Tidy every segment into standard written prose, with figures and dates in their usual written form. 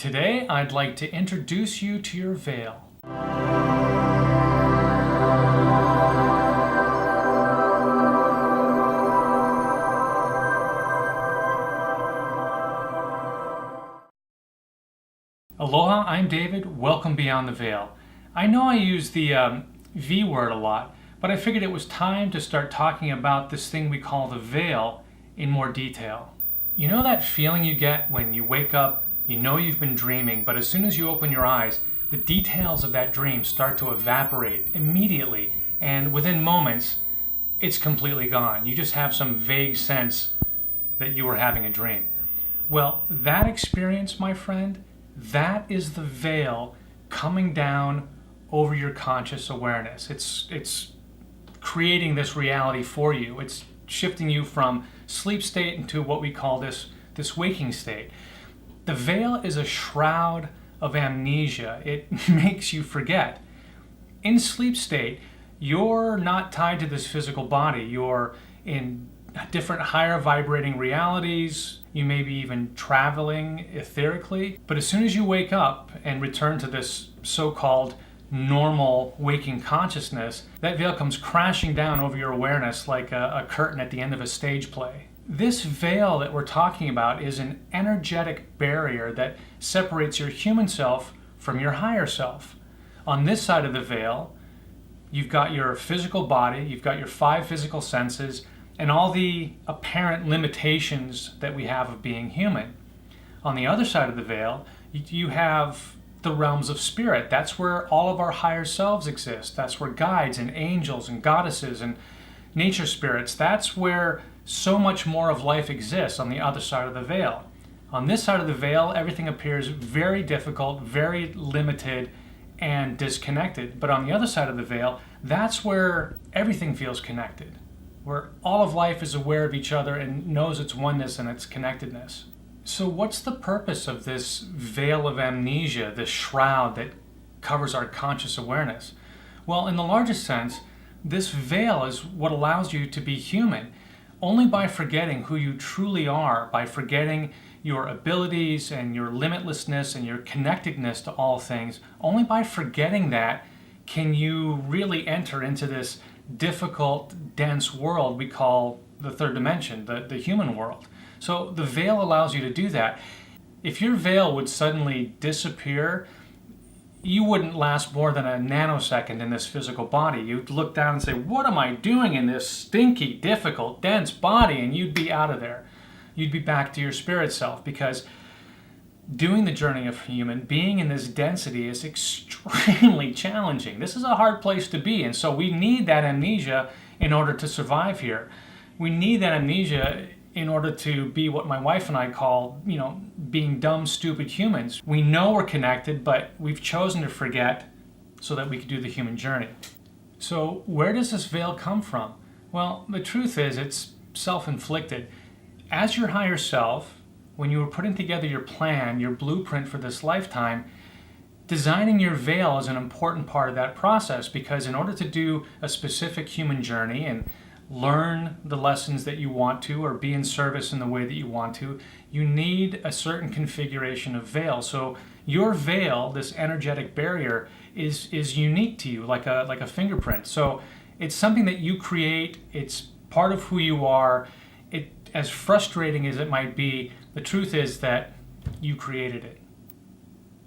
Today, I'd like to introduce you to your veil. Aloha, I'm David. Welcome Beyond the Veil. I know I use the V word a lot, but I figured it was time to start talking about this thing we call the veil in more detail. You know that feeling you get when you wake up, you know you've been dreaming, but as soon as you open your eyes, the details of that dream start to evaporate immediately, and within moments, it's completely gone. You just have some vague sense that you were having a dream. Well, that experience, my friend, that is the veil coming down over your conscious awareness. It's creating this reality for you. It's shifting you from sleep state into what we call this waking state. The veil is a shroud of amnesia. It makes you forget. In sleep state, you're not tied to this physical body. You're in different higher vibrating realities. You may be even traveling etherically. But as soon as you wake up and return to this so-called normal waking consciousness, that veil comes crashing down over your awareness like a curtain at the end of a stage play. This veil that we're talking about is an energetic barrier that separates your human self from your higher self. On this side of the veil, you've got your physical body, you've got your 5 physical senses, and all the apparent limitations that we have of being human. On the other side of the veil, you have the realms of spirit. That's where all of our higher selves exist. That's where guides and angels and goddesses and nature spirits, that's where so much more of life exists on the other side of the veil. On this side of the veil, everything appears very difficult, very limited, and disconnected. But on the other side of the veil, that's where everything feels connected, where all of life is aware of each other and knows its oneness and its connectedness. So what's the purpose of this veil of amnesia, this shroud that covers our conscious awareness? Well, in the largest sense, this veil is what allows you to be human. Only by forgetting who you truly are, by forgetting your abilities and your limitlessness and your connectedness to all things, only by forgetting that can you really enter into this difficult, dense world we call the third dimension, the human world. So the veil allows you to do that. If your veil would suddenly disappear, you wouldn't last more than a nanosecond in this physical body. You'd look down and say, what am I doing in this stinky, difficult, dense body? And you'd be out of there. You'd be back to your spirit self, because doing the journey of human, being in this density is extremely challenging. This is a hard place to be, and so we need that amnesia in order to survive here. We need that amnesia in order to be what my wife and I call, being dumb, stupid humans. We know we're connected, but we've chosen to forget so that we could do the human journey. So where does this veil come from? Well, the truth is it's self-inflicted. As your higher self, when you were putting together your plan, your blueprint for this lifetime, designing your veil is an important part of that process, because in order to do a specific human journey and learn the lessons that you want to, or be in service in the way that you want to, you need a certain configuration of veil. So your veil, this energetic barrier, is unique to you, like a fingerprint. So it's something that you create. It's part of who you are. As frustrating as it might be, the truth is that you created it.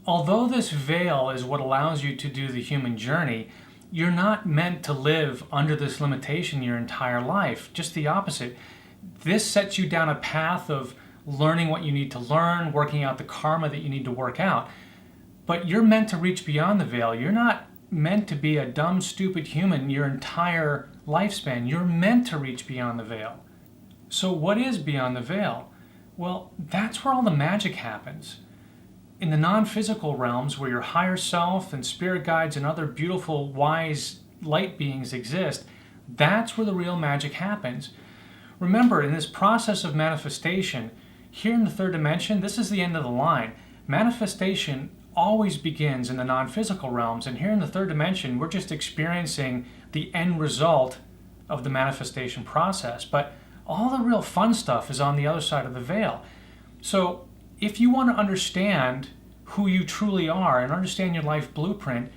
Although this veil is what allows you to do the human journey, you're not meant to live under this limitation your entire life. Just the opposite. This sets you down a path of learning what you need to learn, working out the karma that you need to work out. But you're meant to reach beyond the veil. You're not meant to be a dumb, stupid human your entire lifespan. You're meant to reach beyond the veil. So what is beyond the veil? Well, that's where all the magic happens. In the non-physical realms, where your higher self and spirit guides and other beautiful, wise light beings exist, that's where the real magic happens. Remember, in this process of manifestation, here in the third dimension, this is the end of the line. Manifestation always begins in the non-physical realms, and here in the third dimension, we're just experiencing the end result of the manifestation process. But all the real fun stuff is on the other side of the veil. So if you want to understand who you truly are and understand your life blueprint,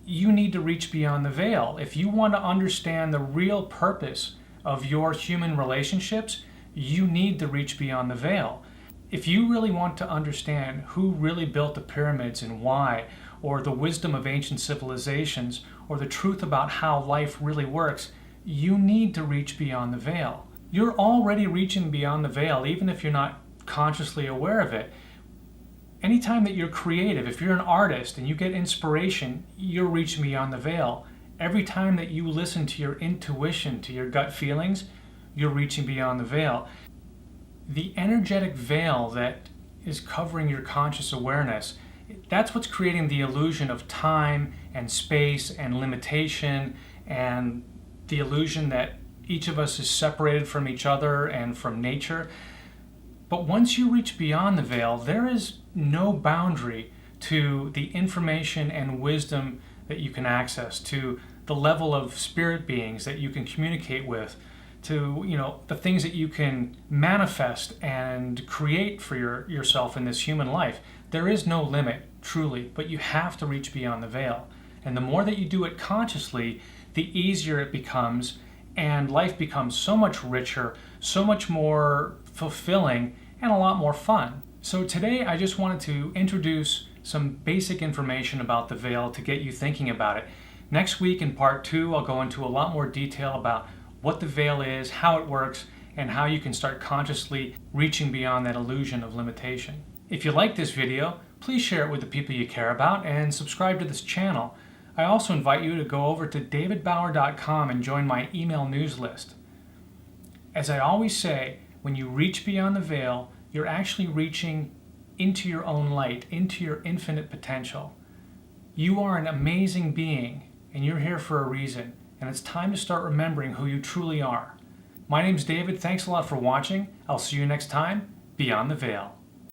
you need to reach beyond the veil. If you want to understand the real purpose of your human relationships, you need to reach beyond the veil. If you really want to understand who really built the pyramids and why, or the wisdom of ancient civilizations, or the truth about how life really works, you need to reach beyond the veil. You're already reaching beyond the veil, even if you're not consciously aware of it. Anytime that you're creative, if you're an artist and you get inspiration, you're reaching beyond the veil. Every time that you listen to your intuition, to your gut feelings, you're reaching beyond the veil. The energetic veil that is covering your conscious awareness, that's what's creating the illusion of time and space and limitation, and the illusion that each of us is separated from each other and from nature. But once you reach beyond the veil, there is no boundary to the information and wisdom that you can access, to the level of spirit beings that you can communicate with, to the things that you can manifest and create for yourself in this human life. There is no limit, truly, but you have to reach beyond the veil. And the more that you do it consciously, the easier it becomes, and life becomes so much richer, so much more fulfilling, and a lot more fun. So today I just wanted to introduce some basic information about the veil to get you thinking about it. Next week in part 2, I'll go into a lot more detail about what the veil is, how it works, and how you can start consciously reaching beyond that illusion of limitation. If you like this video, please share it with the people you care about and subscribe to this channel. I also invite you to go over to davidbauer.com and join my email news list. As I always say, when you reach beyond the veil, you're actually reaching into your own light, into your infinite potential. You are an amazing being, and you're here for a reason, and it's time to start remembering who you truly are. My name's David. Thanks a lot for watching. I'll see you next time, Beyond the Veil.